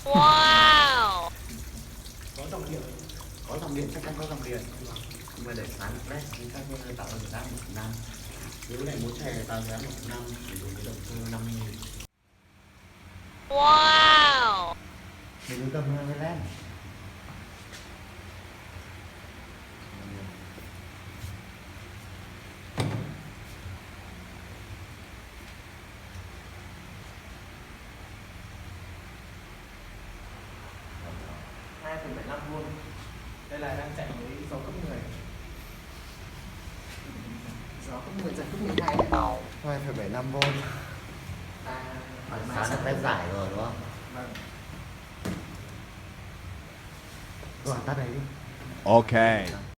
Wow. Có dòng điện, có dòng điện, chắc chắn có dòng điện. Nhưng mà để sáng flash thì các tạo ra giá 1/5. Nếu này muốn xài tạo giá 1/5 thì dùng cái động cơ 50.000. Wow. Mình cứ cầm cái lem. Hai phần 75 vuông. Đây là đang chạy với gió cấp 10. Gió cấp 10 giật cấp 12 đấy. 2,75 vôn. Sáng là test giải rồi đúng không? Vâng. Rồi tắt đấy đi. Okay.